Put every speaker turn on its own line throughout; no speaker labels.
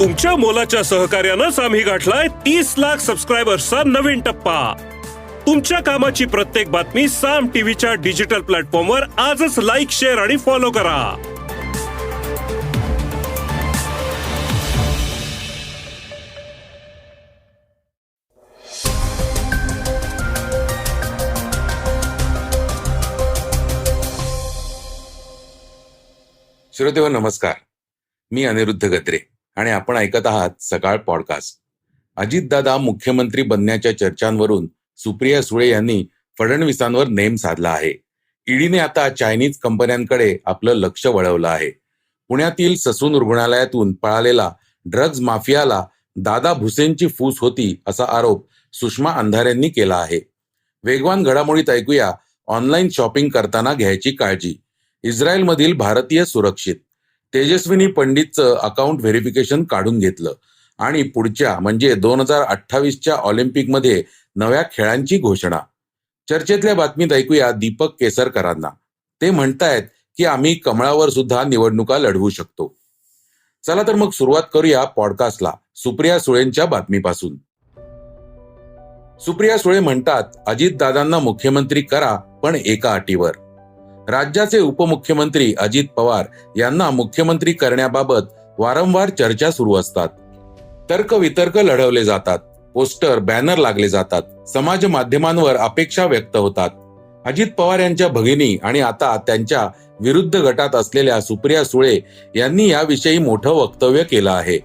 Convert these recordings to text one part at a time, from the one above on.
तुमच्या मोलाच्या सहकार्यानंच आम्ही गाठलाय 30 लाख सबस्क्रायबर्सचा नवीन टप्पा. तुमच्या कामाची प्रत्येक बातमी साम टीव्हीच्या डिजिटल प्लॅटफॉर्मवर आजच लाईक, शेअर आणि फॉलो करा.
श्रोतेहो नमस्कार. मी अनिरुद्ध गद्रे आणि आपण ऐकत आहात सकाळ पॉडकास्ट. अजितदादा मुख्यमंत्री बनण्याच्या चर्चांवरून सुप्रिया सुळे यांनी फडणवीसांवर नेम साधला आहे. ईडीने आता चायनीज कंपन्यांकडे आपलं लक्ष वळवलं आहे. पुण्यातील ससून रुग्णालयातून पळालेला ड्रग्ज माफियाला दादा भुसेंची फूस होती असा आरोप सुषमा अंधारेंनी केला आहे. वेगवान घडामोडीत ऐकूया ऑनलाईन शॉपिंग करताना घ्यायची काळजी. इस्रायलमधील भारतीय सुरक्षित. तेजस्विनी पंडितचं अकाउंट व्हेरिफिकेशन काढून घेतलं आणि पुढच्या म्हणजे 2028च्या ऑलिम्पिकमध्ये नव्या खेळांची घोषणा. चर्चेतल्या बातमीत ऐकूया दीपक केसरकरांना. ते म्हणतायत की आम्ही कमळावर सुद्धा निवडणुका लढवू शकतो. चला तर मग सुरुवात करूया पॉडकास्टला सुप्रिया सुळेंच्या बातमीपासून. सुप्रिया सुळे म्हणतात अजितदादांना मुख्यमंत्री करा पण एका अटीवर. राज्याचे उपमुख्यमंत्री अजित पवार यांना मुख्यमंत्री करण्याबाबत वारंवार चर्चा सुरू असतात. तर्कवितर्क लढवले जातात, पोस्टर बॅनर लागले जातात, समाज माध्यमांवर अपेक्षा व्यक्त होतात. अजित पवार यांच्या भगिनी आणि आता त्यांच्या विरुद्ध गटात असलेल्या सुप्रिया सुळे यांनी याविषयी मोठं वक्तव्य केलं आहे.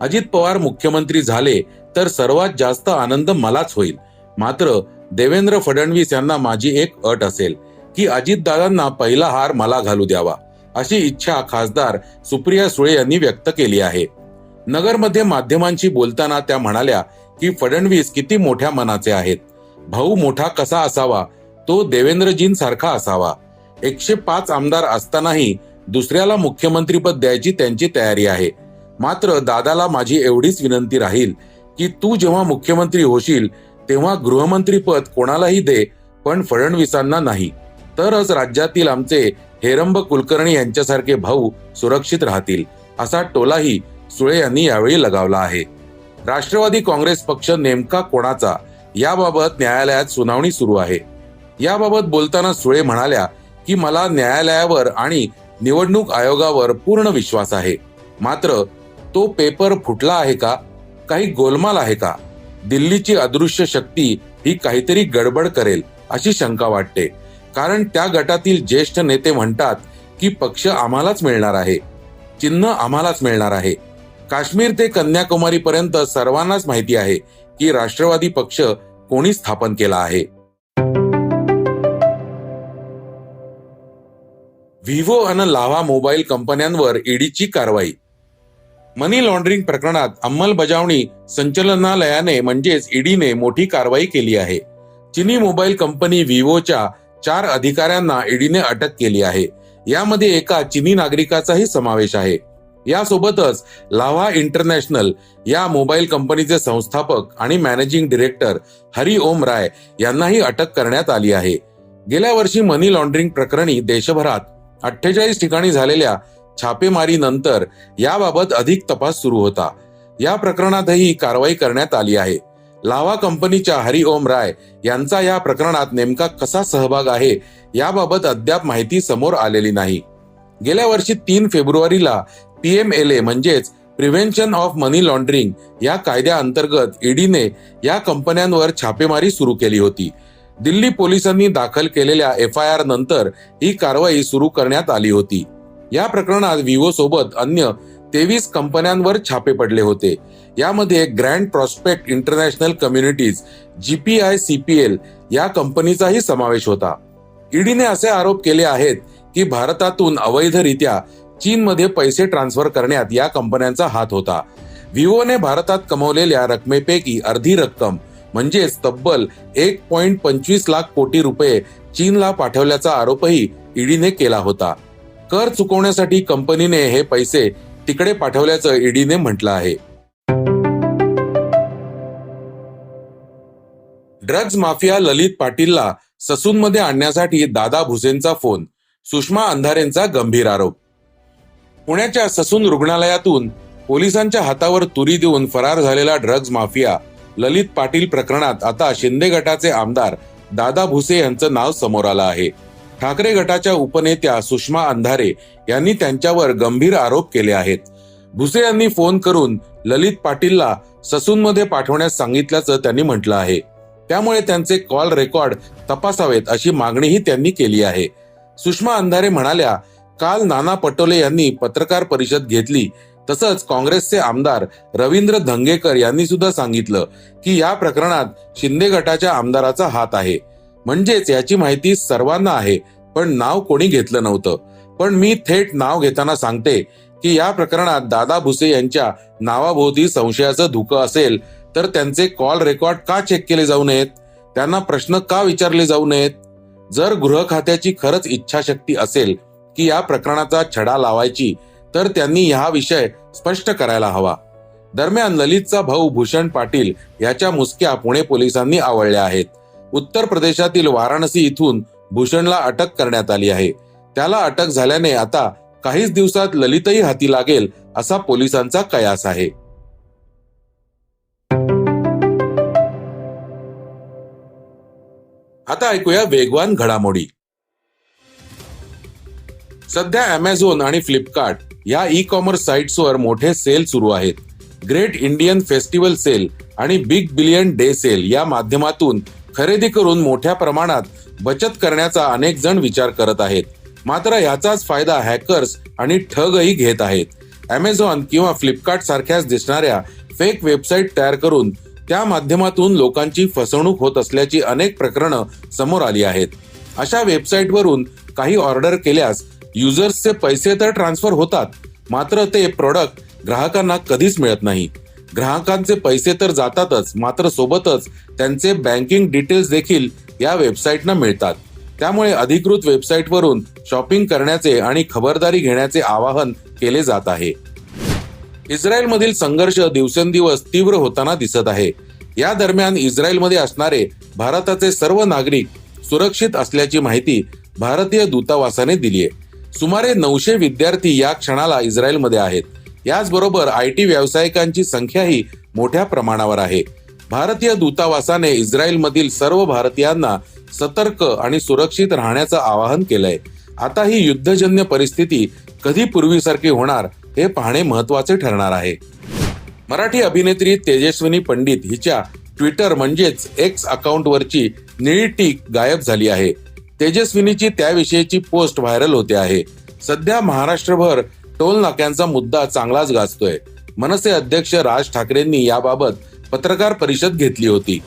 अजित पवार मुख्यमंत्री झाले तर सर्वात जास्त आनंद मलाच होईल, मात्र देवेंद्र फडणवीस यांना माझी एक अट असेल की अजितदादांना पहिला हार मला घालू द्यावा, अशी इच्छा खासदार सुप्रिया सुळे यांनी व्यक्त केली आहे. नगरमध्ये माध्यमांशी बोलताना त्या म्हणाल्या की फडणवीस किती मोठ्या मनाचे आहेत. भाऊ मोठा कसा असावा तो देवेंद्रजींसारखा असावा. 105 आमदार असतानाही दुसऱ्याला मुख्यमंत्रीपद द्यायची त्यांची तयारी आहे. मात्र दादाला माझी एवढीच विनंती राहील की तू जेव्हा मुख्यमंत्री होशील तेव्हा गृहमंत्रीपद कोणालाही दे, पण फडणवीसांना नाही. तरच राज्यातील आमचे हेरंब कुलकर्णी यांच्यासारखे भाऊ सुरक्षित राहतील, असा टोलाही सुळे यांनी यावेळी लगावला आहे. राष्ट्रवादी काँग्रेस पक्ष नेमका कोणाचा याबाबत न्यायालयात सुनावणी सुरू आहे. याबाबत बोलताना सुळे म्हणाल्या की मला न्यायालयावर आणि निवडणूक आयोगावर पूर्ण विश्वास आहे. मात्र तो पेपर फुटला आहे का? काही गोलमाल आहे का? दिल्लीची अदृश्य शक्ती ही काहीतरी गडबड करेल अशी शंका वाटते. कारण त्या गटातील ज्येष्ठ नेते म्हणतात की पक्ष आम्हालाच मिळणार आहे, चिन्ह आम्हालाच मिळणार आहे. काश्मीर ते कन्याकुमारी पर्यंत सर्वांनाच माहिती आहे की राष्ट्रवादी पक्ष कोणी स्थापन केला आहे. विवो आणि लाव्हा मोबाईल कंपन्यांवर ईडीची कारवाई. मनी लॉन्ड्रिंग प्रकरणात अंमलबजावणी संचालनालयाने म्हणजेच ईडीने मोठी कारवाई केली आहे. चीनी मोबाईल कंपनी विवोच्या 4 अधिकाऱ्यांना ईडीने अटक केली आहे. यामध्ये एका चीनी नागरिकाचाही समावेश आहे. यासोबतच लाव्हा इंटरनॅशनल या मोबाईल कंपनीचे संस्थापक आणि मॅनेजिंग डिरेक्टर हरी ओम राय यांनाही अटक करण्यात आली आहे. गेल्या वर्षी मनी लॉन्ड्रिंग प्रकरणी देशभरात 48 ठिकाणी झालेल्या छापेमारीनंतर याबाबत अधिक तपास सुरू होता. या प्रकरणातही कारवाई करण्यात आली आहे. लाव्हा कंपनीच्या हरी ओम राय यांचा या प्रकरणात नेमका कसा सहभाग आहे याबाबत अद्याप माहिती समोर आलेली नाही. गेल्या वर्षी 3 फेब्रुवारीला PMLA म्हणजेच प्रिव्हेन्शन ऑफ मनी लॉन्ड्रिंग या कायद्याअंतर्गत ईडीने या कंपन्यांवर छापेमारी सुरू केली होती. दिल्ली पोलिसांनी दाखल केलेल्या FIR नंतर ही कारवाई सुरू करण्यात आली होती. या प्रकरणात विवो सोबत अन्य 23 कंपन्यांवर छापे पडले होते. यामध्ये grand prospect international communities GPICPL या कंपनीचाही समावेश होता. ईडीने असे आरोप केले आहेत की भारतातून अवैधरित्या चीनमध्ये पैसे ट्रान्सफर करण्यात या कंपन्यांचा हात होता. विवोने भारतात कमवलेल्या रकमेपैकी अर्धी रक्कम म्हणजेच तब्बल 1.25 लाख कोटी रुपये चीनला पाठवल्याचा आरोपही ईडीने केला होता. कर चुकवण्यासाठी कंपनीने हे पैसे तिकडे पाठवल्याचं ईडीने म्हटलं आहे. ड्रग्ज माफिया ललित पाटीलला ससूनमध्ये आणण्यासाठी दादा भुसेंचा फोन. सुषमा अंधारेंचा गंभीर आरोप. पुण्याच्या ससून रुग्णालयातून पोलिसांच्या हातावर तुरी देऊन फरार झालेला ड्रग्ज माफिया ललित पाटील प्रकरणात आता शिंदे गटाचे आमदार दादा भुसे यांचं नाव समोर आलं आहे. ठाकरे गटाच्या उपनेत्या सुषमा अंधारे यांनी त्यांच्यावर गंभीर आरोप केले आहेत. भुसे यांनी फोन करून ललित पाटीलला ससूनमध्ये पाठवण्यास सांगितल्याचं त्यांनी म्हटलं आहे. त्यामुळे त्यांचे कॉल रेकॉर्ड तपासावेत अशी मागणीही त्यांनी केली आहे. सुषमा अंधारे म्हणाल्या, काल नाना पटोले यांनी पत्रकार परिषद घेतली. तसंच काँग्रेसचे आमदार रवींद्र धंगेकर यांनी सुद्धा सांगितलं की या प्रकरणात शिंदे गटाच्या आमदाराचा हात आहे. म्हणजेच याची माहिती सर्वांना आहे, पण नाव कोणी घेतलं नव्हतं. पण मी थेट नाव घेताना सांगते की या प्रकरणात दादा भुसे यांच्या नावाभोवती संशयाचं धुकं असेल तर त्यांचे कॉल रेकॉर्ड का चेक केले जाऊ नयेत? त्यांना प्रश्न का विचारले जाऊ नयेत? जर गृह खात्याची खरंच इच्छाशक्ती असेल की या प्रकरणाचा छडा लावायची तर त्यांनी हा विषय स्पष्ट करायला हवा. दरम्यान ललितचा भाऊ भूषण पाटील याच्या मुसक्या पुणे पोलिसांनी आवळल्या आहेत. उत्तर प्रदेशातील वाराणसी इथून भूषणला अटक करण्यात आली आहे. त्याला अटक झाल्याने आता काहीच दिवसात ललितही हाती लागेल असा पोलिसांचा कयास आहे. आता ऐकूया वेगवान घडामोडी. सध्या अमेझॉन आणि फ्लिपकार्ट या ई कॉमर्स साइट्सवर मोठे सेल सुरू आहेत. ग्रेट इंडियन फेस्टिवल सेल आणि बिग बिलियन डे सेल या माध्यमातून खरेदी करून मोठ्या प्रमाणात बचत करण्याचा अनेक जण विचार करत आहेत. मात्र याचाच फायदा हॅकर्स आणि ठगही घेत आहेत. अमेझॉन किंवा फ्लिपकार्ट सारख्याच दिसणाऱ्या फेक वेबसाईट तयार करून त्या माध्यमातून लोकांची फसवणूक होत असल्याची अनेक प्रकरणं समोर आली आहेत. अशा वेबसाईटवरून काही ऑर्डर केल्यास युजर्सचे पैसे तर ट्रान्सफर होतात, मात्र ते प्रोडक्ट ग्राहकांना कधीच मिळत नाही. ग्राहकांचे पैसे तर जातातच, मात्र सोबतच त्यांचे बँकिंग डिटेल्स देखील या वेबसाईटना मिळतात. त्यामुळे अधिकृत वेबसाईटवरून शॉपिंग करण्याचे आणि खबरदारी घेण्याचे आवाहन केले जात आहे. इस्रायलमधील संघर्ष दिवसेंदिवस तीव्र होताना दिसत आहे. या दरम्यान इस्रायलमध्ये असणारे भारताचे सर्व नागरिक सुरक्षित असल्याची माहिती भारतीय दूतावासाने दिली आहे. सुमारे 900 विद्यार्थी या क्षणाला इस्रायलमध्ये आहेत. याचबरोबर IT व्यावसायिकांची संख्याही मोठ्या प्रमाणावर आहे. भारतीय दूतावासाने इस्रायलमधील सर्व भारतीयांना सतर्क आणि सुरक्षित राहण्याचं आवाहन केलंय. आता ही युद्धजन्य परिस्थिती कधी पूर्वीसारखी होणार हे पाहणे महत्वाचे ठरणार आहे. मराठी अभिनेत्री तेजस्विनी पंडित हिच्या ट्विटर म्हणजेच एक्स अकाउंटवरची निळी टीक गायब झाली आहे. तेजस्विनीची त्याविषयीची पोस्ट व्हायरल होते आहे. सध्या महाराष्ट्रभर टोल नाक्यांचा मुद्दा चांगलाच गाजतोय. मनसे अध्यक्ष राज ठाकरेंनी याबाबत पत्रकार परिषद घेतली होती.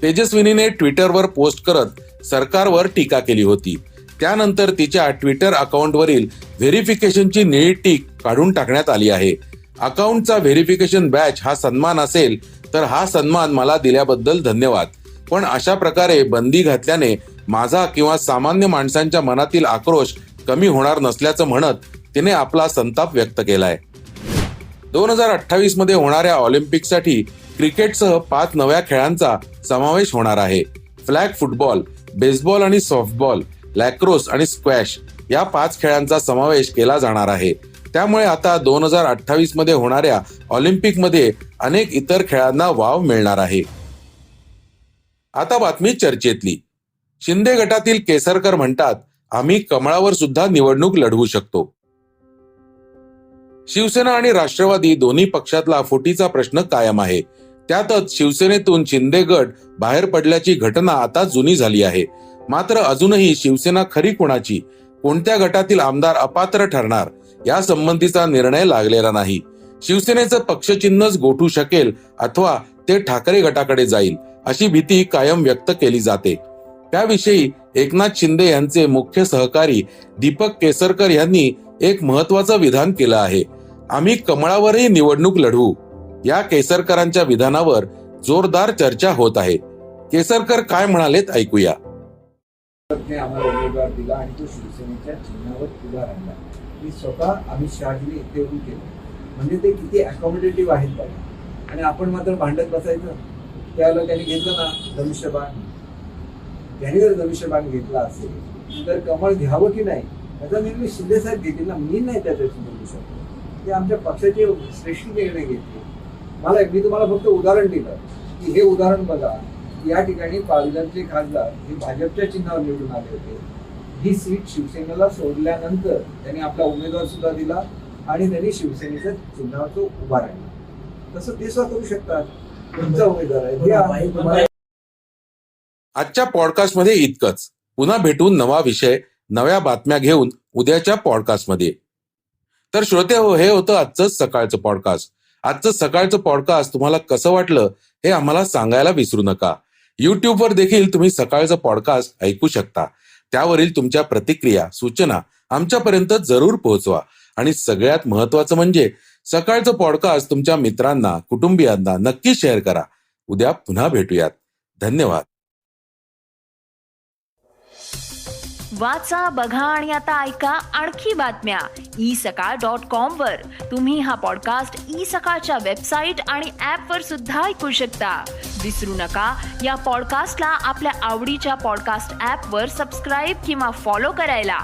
तेजस्विनीने ट्विटरवर पोस्ट करत सरकारवर टीका केली होती. त्यानंतर तिच्या ट्विटर अकाउंटवरील व्हेरिफिकेशनची निळी टीक काढून टाकण्यात आली आहे. अकाउंटचा व्हेरिफिकेशन बॅच हा सन्मान असेल तर हा सन्मान मला दिल्याबद्दल धन्यवाद. पण अशा प्रकारे बंदी घातल्याने माझा किंवा सामान्य माणसांच्या मनातील आक्रोश कमी होणार नसल्याचं म्हणत तिने आपला संताप व्यक्त केलाय. 2028 मध्ये होणाऱ्या ऑलिम्पिकसाठी क्रिकेटसह 5 नव्या खेळांचा समावेश होणार आहे. फ्लॅग फुटबॉल, बेसबॉल आणि सॉफ्टबॉल, लॅक्रोस आणि स्क्वॅश या 5 खेळांचा समावेश केला जाणार आहे. त्यामुळे आता 2028 मध्ये होणाऱ्या ऑलिम्पिकमध्ये अनेक इतर खेळांना वाव मिळणार आहे. आता बातमी चर्चेतली. शिंदे गटातील केसरकर म्हणतात, आम्ही कमळावर सुद्धा निवडणूक लढवू शकतो. शिवसेना आणि राष्ट्रवादी दोन्ही पक्षातला फुटीचा प्रश्न कायम आहे. त्यातच शिवसेनेतून शिंदे गट बाहेर पडल्याची घटना आता जुनी झाली आहे. मात्र अजूनही शिवसेना खरी कोणाची, कोणत्या गटातील आमदार अपात्र ठरणार या संबंधीचा निर्णय लागलेला नाही. शिवसेनेचं पक्षचिन्हच गोठू शकेल अथवा ते ठाकरे गटाकडे जाईल अशी भीती कायम व्यक्त केली जाते. त्याविषयी एकनाथ शिंदे यांचे मुख्य सहकारी दीपक केसरकर यांनी एक महत्वाचं विधान केलं आहे. आम्ही कमळावरही निवडणूक लढवू. या केसरकरांच्या विधानावर जोरदार चर्चा होत आहे. केसरकर काय म्हणालेत ऐकूया.
आम्हाला उमेदवार दिला आणि तो शिवसेनेच्या चिन्हावर उभा राहिला. मी स्वतः अमित शहाजीने इथे येऊन केलं. म्हणजे ते किती अकॉमोडेटिव्ह आहेत बघा. आणि आपण मात्र भांडत बसायचं. त्यावेळेला त्यांनी घेतलं ना धनुष्यबाण. त्यांनी जर धनुष्यबाण घेतला असेल तर कमळ घ्यावं की नाही त्याचा निर्णय शिंदे साहेब घेतील ना. मी नाही त्याच्याशी बोलू शकतो. ते आमच्या पक्षाचे श्रेष्ठ निर्णय घेतले. मी तुम्हाला फक्त उदाहरण दिलं की हे उदाहरण बघा, या ठिकाणी पालघरचे खासदार हे भाजपच्या चिन्हावर निवडून आले होते. ही सीट शिवसेनेला सोडल्यानंतर त्यांनी आपला उमेदवार सुद्धा दिला आणि त्यांनी शिवसेनेच्या चिन्हावर तो उभा राहिला. तसं ते सुद्धा करू शकतात. तुमचा उमेदवार आहे द्या.
आजच्या पॉडकास्टमध्ये इतकंच. पुन्हा भेटून नवा विषय, नव्या बातम्या घेऊन उद्याच्या पॉडकास्टमध्ये. तर श्रोते हो, हे होतं आजचं सकाळचं पॉडकास्ट. आजचं सकाळचं पॉडकास्ट तुम्हाला कसं वाटलं हे आम्हाला सांगायला विसरू नका. युट्यूबवर देखील तुम्ही सकाळचं पॉडकास्ट ऐकू शकता. त्यावरील तुमच्या प्रतिक्रिया, सूचना आमच्यापर्यंत जरूर पोहोचवा. आणि सगळ्यात महत्वाचं म्हणजे सकाळचं पॉडकास्ट तुमच्या मित्रांना, कुटुंबियांना नक्की शेअर करा. उद्या पुन्हा भेटूयात. धन्यवाद.
वाचा, बघा आणि आता ऐका आणखी बातम्या isakal.com वर. तुम्ही हा पॉडकास्ट isakal वेबसाईट आणि ऍप वर सुद्धा ऐकू शकता. विसरू नका, या पॉडकास्टला आपल्या आवडीच्या पॉडकास्ट ऍप वर सबस्क्राईब किंवा फॉलो करायला.